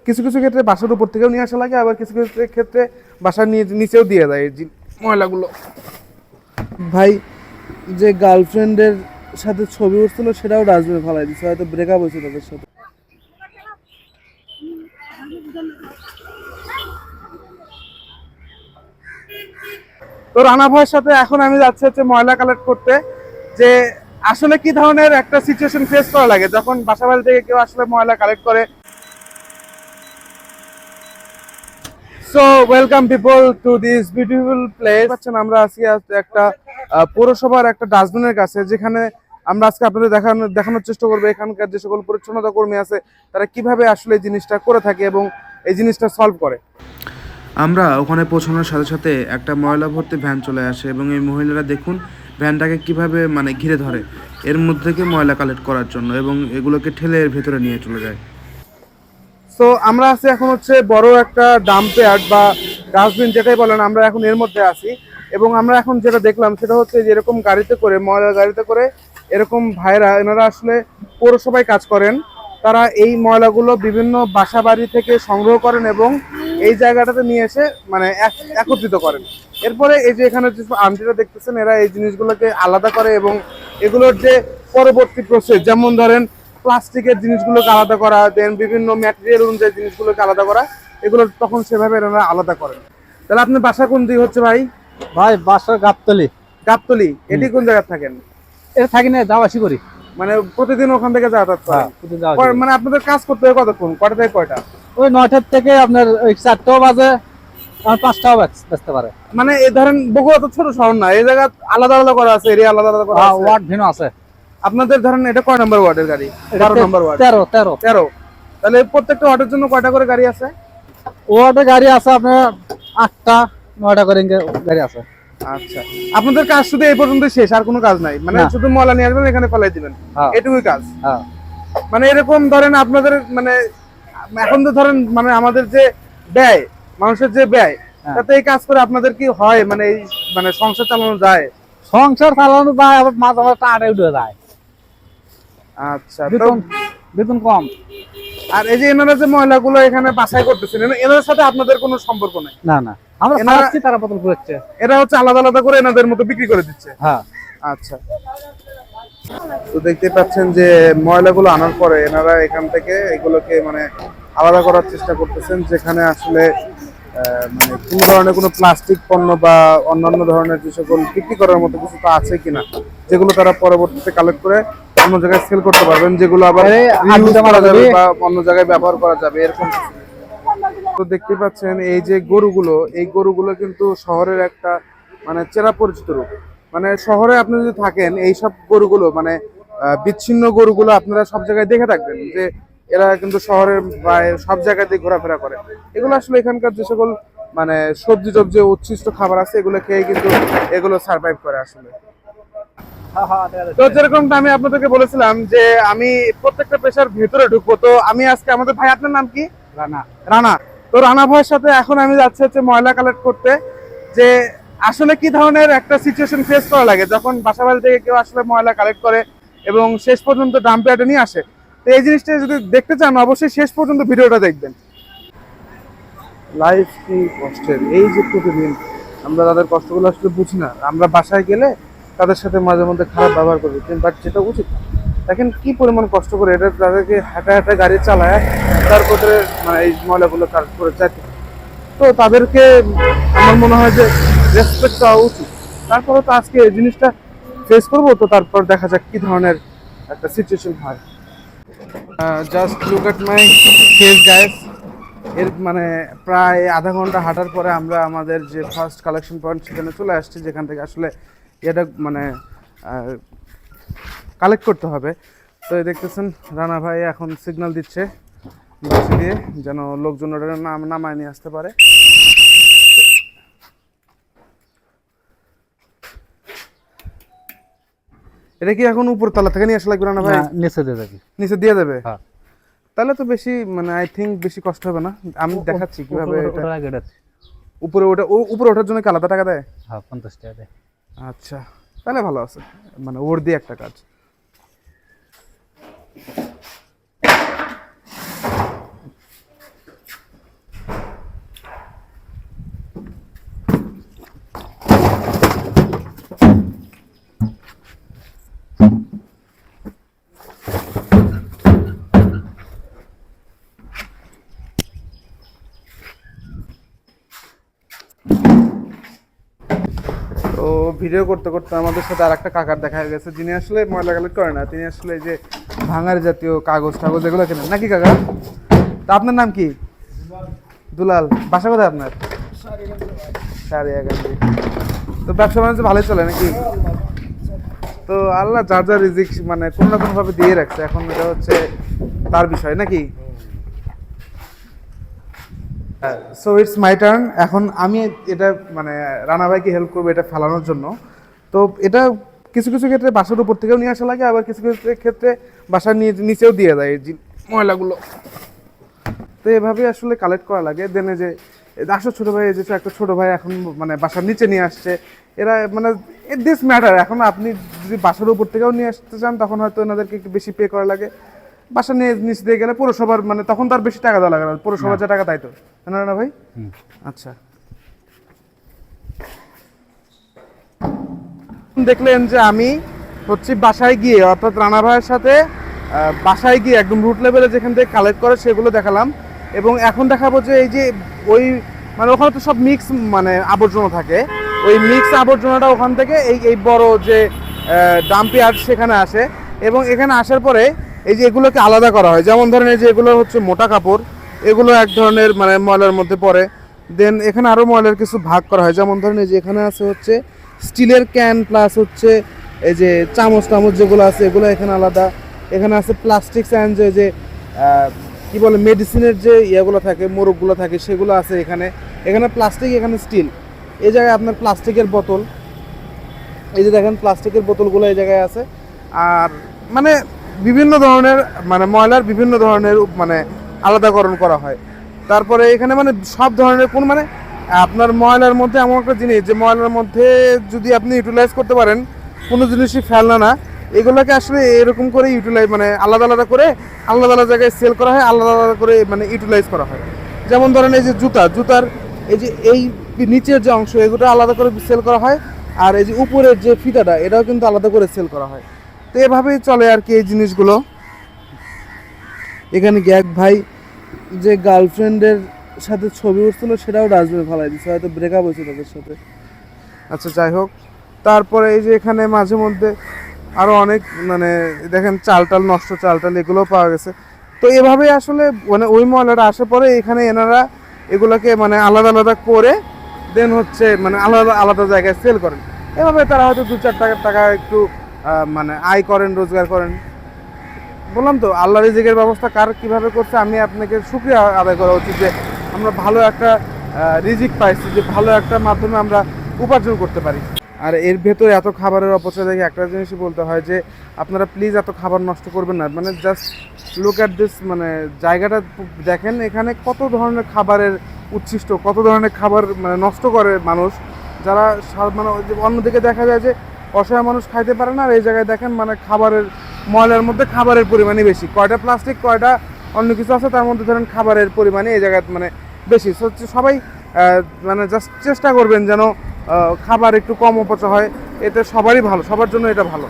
কিছু কিছু ক্ষেত্রে বাসার উপর থেকেও নিয়ে আসা লাগে, আবার কিছু কিছু ক্ষেত্রে বাসার নিচেও দিয়ে দেয় এই ময়লাগুলো। ভাই যে গার্লফ্রেন্ডের সাথে ছবি উঠছিল সেটাও ডাস্টবিনে ফেলাই দিচ্ছে, হয়তো ব্রেকআপ হয়েছে তাদের সাথে। তো রানা ভাইয়ের সাথে এখন আমি যাচ্ছি হচ্ছে ময়লা কালেক্ট করতে, যে আসলে কি ধরনের একটা সিচুয়েশন ফেস করা লাগে যখন বাসা বাড়ি থেকে কেউ আসলে ময়লা কালেক্ট করে। So welcome people to this beautiful place. পাচ্ছেন আমরা আজকে একটা পৌরসভার একটা ডাস্টবিনের কাছে, যেখানে আমরা আজকে আপনাদের দেখানোর চেষ্টা করবো এখানকার যে সকল পরিচ্ছন্নতা কর্মী আছে তারা কিভাবে আসলে এই জিনিসটা করে থাকে এবং এই জিনিসটা সলভ করে। আমরা ওখানে পৌঁছানোর সাথে সাথে একটা ময়লা ভর্তি ভ্যান চলে আসে এবং এই মহিলারা দেখুন ভ্যানটাকে কিভাবে ঘিরে ধরে এর মধ্যে থেকে ময়লা কালেক্ট করার জন্য এবং এগুলোকে ঠেলে এর ভেতরে নিয়ে চলে যায়। সো আমরা আছি এখন হচ্ছে বড় একটা ডাম্প ইয়ার্ড বা ডাস্টবিন যেটাই বলেন, আমরা এখন এর মধ্যে আছি। এবং আমরা এখন যেটা দেখলাম সেটা হচ্ছে যে এরকম গাড়িতে করে, ময়লা গাড়িতে করে এরকম ভাইরা এনারা আসলে পৌরসভায় কাজ করেন। তারা এই ময়লাগুলো বিভিন্ন বাসা বাড়ি থেকে সংগ্রহ করেন এবং এই জায়গাটাতে নিয়ে এসে একত্রিত করেন। এরপরে এই যে এখানে যে আন্টিরা দেখতেছেন, এরা এই জিনিসগুলোকে আলাদা করে এবং এগুলোর যে পরবর্তী প্রসেস, যেমন ধরেন প্লাস্টিকের জিনিসগুলোকে আলাদা করা, দেন বিভিন্ন ম্যাটেরিয়াল অনুযায়ী জিনিসগুলোকে আলাদা করা, এগুলো তখন সেভাবে এরা আলাদা করেন। তাহলে আপনার বাসা কোন দিকে হচ্ছে ভাই? ভাই বাসা গাবতলি। গাবতলি, এটি কোন জায়গায় থাকেন? এটা থাকি না, যাওয়াসি করি। মানে প্রতিদিন ওখান থেকে যাতায়াত করেন? মানে আপনাদের কাজ করতে হয় কতক্ষণ, কয়টা থেকে কয়টা? ওই 9টার থেকে আপনার ওই 4টাও বাজে, আর 5টাও বাজতে পারে। মানে এই ধরেন বগুড়া তো ছোট শহর না, এই জায়গা আলাদা আলাদা করা আছে, এরিয়া আলাদা আলাদা করা আছে, ওয়ার্ড ভিন্ন আছে। আপনাদের ধরেন এটা কয় নম্বর ওয়ার্ডের গাড়ি? 12 নম্বর ওয়ার্ড। 13। তাহলে প্রত্যেকটা ওয়ার্ডের জন্য কয়টা করে গাড়ি আছে? ওয়ার্ডে গাড়ি আছে আপনার 8টা 9টা করে গাড়ি আছে। আচ্ছা, আপনাদের কাজ শুধু এই পর্যন্ত শেষ, আর কোনো কাজ নাই? মানে শুধু ময়লা নিয়ে আসবেন, এখানে ফেলাই দিবেন, এটুকুই কাজ? মানে এরকম ধরেন আপনাদের এখন তো ধরেন আমাদের যে ব্যয়, মানুষের যে ব্যয়, তাতে এই কাজ করে আপনাদের কি হয়? সংসার চালানো যায়? সংসার চালানো যায়, আবার মাঝে মাঝে টাকা উঠে যায়। আচ্ছা, বেতন কম। আর এই যে এনারা যে ময়লাগুলো এখানে বাছাই করতেছেন, এনাদের সাথে আপনাদের কোনো সম্পর্ক নেই? না, আমরা ছাড়াচ্ছি, তারা বদল করছে। এরা হচ্ছে আলাদা আলাদা করে এনাদের মতো বিক্রি করে দিচ্ছে? হ্যাঁ। আচ্ছা, তো দেখতে পাচ্ছেন যে ময়লাগুলো আনার পরে এনারা এখান থেকে এগুলোকে আলাদা করার চেষ্টা করতেছেন, যেখানে আসলে কোনো ধরনের কোনো প্লাস্টিক পণ্য বা অন্যান্য ধরনের যে সকল বিক্রি করার মতো কিছু তো আছে কিনা, যেগুলো তারা পরবর্তীতে কালেক্ট করে অন্য জায়গায় সেল করতে পারবেন, যেগুলো আবার ইউজ করা যাবে বা অন্য জায়গায় ব্যবহার করা যাবে, এরকম। তো দেখতে পাচ্ছেন এই যে এই গরুগুলো কিন্তু শহরের একটা চেনা পরিচিত রূপ। শহরে আপনি যদি থাকেন, এই সব গরুগুলো বিচ্ছিন্ন গরুগুলো আপনারা সব জায়গায় দেখে থাকবেন, যে এরা কিন্তু শহরের সব জায়গাতে ঘোরাফেরা করে। এগুলো আসলে এখানকার যে সকল সবজি টবজি উচ্ছিষ্ট খাবার আছে, এগুলো খেয়ে কিন্তু এগুলো সার্ভাইভ করে আসলে। তো যেরকমটা আমি আপনাদেরকে বলেছিলাম যে আমি প্রত্যেকটা পেশার ভেতরে ঢুকবো, তো আমি আজকে আমাদের ভাই, আপনার নাম কি? রানা। তো রানা ভাইয়ের সাথে এখন আমি যাচ্ছি হচ্ছে ময়লা কালেক্ট করতে, যে আসলে কি ধরনের একটা সিচুয়েশন ফেস করা লাগে যখন বাসা বাড়ি থেকে কেউ আসলে ময়লা কালেক্ট করে এবং শেষ পর্যন্ত ডাম্প ইয়ার্ডে নিয়ে আসে। তো এই জিনিসটা যদি দেখতে চান, অবশ্যই শেষ পর্যন্ত ভিডিওটা দেখবেন। লাইফ কি কষ্টের, এই যে প্রতিদিন আমরা তাদের কষ্টগুলো আসলে বুঝি না। আমরা বাসায় গেলে তাদের সাথে মাঝে মধ্যে খারাপ ব্যবহার করি, বাট যেটা উচিত। দেখেন কি পরিমাণ কষ্ট করে এটা, তাদেরকে হাঁটা হাঁটা গাড়ি চালায় তারপরে এই ময়লাগুলো কালেক্ট করে যাচ্ছে। তো তাদেরকে আমার মনে হয় যে রেসপেক্ট দেওয়া উচিত। তারপরে তো আজকে এই জিনিসটা ফেস করবো, তো তারপর দেখা যাক কি ধরনের একটা সিচুয়েশন হয়। Just look at my face guys. এর প্রায় আধা ঘন্টা হাঁটার পরে আমরা আমাদের যে ফার্স্ট কালেকশন পয়েন্ট সেখানে চলে আসছি, যেখান থেকে আসলে এটা কালেক্ট করতে হবে। তো দেখতেছেন রানা ভাই এখন সিগন্যাল দিচ্ছে বাসি দিয়ে, যেন লোকজন ওটা নামায় নিয়ে আসতে পারে। এটা কি এখন উপর তলা থেকে নিয়ে আসা লাগবে না ভাই? নিচে দিয়ে যাবে। নিচে দিয়ে দেবে? হ্যাঁ। তাহলে তো বেশি আই থিঙ্ক বেশি কষ্ট হবে না। আমি দেখাচ্ছি কিভাবে উপরে ওঠার জন্য কি আলাদা টাকা দেয়? হ্যাঁ, 50 টাকা দেয়। আচ্ছা, তাহলে ভালো আছে, ওর দিয়ে একটা কাজ। ভিডিও করতে করতে আমাদের সাথে আর একটা কাকার দেখা গেছে, যিনি আসলে ময়লা কালেক্ট করে না, তিনি আসলে এই যে ভাঙার জাতীয় কাগজ টাগজ এগুলো কেনেন নাকি কাকা? তা আপনার নাম কি? দুলাল। বাসা কোথায় আপনার? সারিয়াকান্দি। তো ব্যবসা বাণিজ্য ভালোই চলে নাকি? তো আল্লাহ যার যার রিজিক মানে কোনো না কোনো ভাবে দিয়ে রাখছে, এখন এটা হচ্ছে তার বিষয় নাকি? So it's my turn. এখন আমি এটা মানে রানা ভাইকে হেল্প করবো এটা ফেলানোর জন্য। তো এটা কিছু কিছু ক্ষেত্রে বাসার উপর থেকেও নিয়ে আসা লাগে, আবার কিছু কিছু ক্ষেত্রে বাসার নিচেও দিয়ে দেয় এই ময়লাগুলো। তো এভাবে আসলে কালেক্ট করা লাগে। দেন যে আসো ছোটো ভাই, যে একটা ছোটো ভাই এখন মানে বাসার নিচে নিয়ে আসছে, এরা মানে দিস ম্যাটার। এখন আপনি যদি বাসার উপর থেকেও নিয়ে আসতে চান তখন হয়তো এনাদেরকে একটু বেশি পে করা লাগে। বাসা নিয়ে নিচে দিয়ে গেলে পৌরসভার মানে তখন তার বেশি টাকা দেওয়া লাগে না, পৌরসভার যা টাকা তাই তো না ভাই? আচ্ছা, দেখলেন যে আমি হচ্ছে বাসায় গিয়ে অর্থাৎ রানা ভাইয়ের সাথে বাসায় গিয়ে একদম রুট লেভেলে যেখান থেকে কালেক্ট করে সেগুলো দেখালাম। এবং এখন দেখাবো যে এই যে ওই মানে ওখানে তো সব মিক্স মানে আবর্জনা থাকে, ওই মিক্স আবর্জনাটা ওখান থেকে এই বড় যে ডাম্পিয়ার্ড সেখানে আসে, এবং এখানে আসার পরে এই যে এগুলোকে আলাদা করা হয়। যেমন ধরেন এই যে এগুলো হচ্ছে মোটা কাপড়, এগুলো এক ধরনের মানে ময়লার মধ্যে পড়ে। দেন এখানে আরও ময়লার কিছু ভাগ করা হয়। যেমন ধরেন এই যে এখানে আছে হচ্ছে স্টিলের ক্যান, প্লাস হচ্ছে এই যে চামচ টামচ যেগুলো আছে এগুলো এখানে আলাদা। এখানে আছে প্লাস্টিক অ্যান্ড যে কি বলে মেডিসিনের যে ইয়েগুলো থাকে, মোরগগুলো থাকে, সেগুলো আছে এখানে। এখানে প্লাস্টিক, এখানে স্টিল। এই জায়গায় আপনার প্লাস্টিকের বোতল, এই যে দেখেন প্লাস্টিকের বোতলগুলো এই জায়গায় আছে। আর মানে বিভিন্ন ধরনের মানে ময়লার বিভিন্ন ধরনের মানে আলাদাকরণ করা হয়। তারপরে এখানে মানে সব ধরনের কোন মানে আপনার ময়লার মধ্যে এমন একটা জিনিস যে ময়লার মধ্যে যদি আপনি ইউটিলাইজ করতে পারেন, কোনো জিনিসই ফেলনা না, এগুলোকে আসলে এরকম করে ইউটিলাইজ মানে আলাদা আলাদা করে আলাদা আলাদা জায়গায় সেল করা হয়, আলাদা আলাদা করে মানে ইউটিলাইজ করা হয়। যেমন ধরেন এই যে জুতার এই যে এই নিচের যে অংশ এগুলো আলাদা করে সেল করা হয়, আর এই যে উপরের যে ফিতাটা এটাও কিন্তু আলাদা করে সেল করা হয়। তো এভাবেই চলে আর কি এই জিনিসগুলো। এখানে এক ভাই যে গার্লফ্রেন্ডের সাথে ছবি উঠছিল সেটাও ডাস্টবিনে ফেলাই দিচ্ছে, হয়তো ব্রেকআপ হয়েছে তাদের সাথে। আচ্ছা যাই হোক, তারপরে এই যে এখানে মাঝে মধ্যে আরও অনেক মানে দেখেন চালটাল, নষ্ট চালটাল এগুলোও পাওয়া গেছে। তো এভাবেই আসলে মানে ওই ময়লাটা আসার পরে এখানে এনারা এগুলোকে মানে আলাদা আলাদা করে দেন হচ্ছে মানে আলাদা আলাদা জায়গায় সেল করেন। এভাবে তারা হয়তো 2-4 টাকা একটু মানে আয় করেন, রোজগার করেন। বললাম তো আল্লাহ রিজিকের ব্যবস্থা কার কিভাবে করছে, আমি আপনাকে শুকরিয়া আদায় করা উচিত যে আমরা ভালো একটা রিজিক পাইছি, যে ভালো একটা মাধ্যমে আমরা উপার্জন করতে পারি। আর এর ভেতরে এত খাবারের অপচয় দেখে একটা জিনিসই বলতে হয় যে আপনারা প্লিজ এত খাবার নষ্ট করবেন না। মানে জাস্ট লুক অ্যাট দিস, মানে জায়গাটা দেখেন, এখানে কত ধরনের খাবারের উচ্ছিষ্ট, কত ধরনের খাবার মানে নষ্ট করে মানুষ, যারা মানে অন্যদিকে দেখা যায় যে অসহায় মানুষ খাইতে পারে না, আর এই জায়গায় দেখেন মানে খাবারের ময়লার মধ্যে খাবারের পরিমাণই বেশি। কয়টা প্লাস্টিক কয়টা অন্য কিছু আছে, তার মধ্যে ধরেন খাবারের পরিমাণই এই জায়গায় মানে বেশি। সবাই মানে জাস্ট চেষ্টা করবেন যেন খাবার একটু কম অপচয় হয়, এতে সবারই ভালো, সবার জন্য এটা ভালো।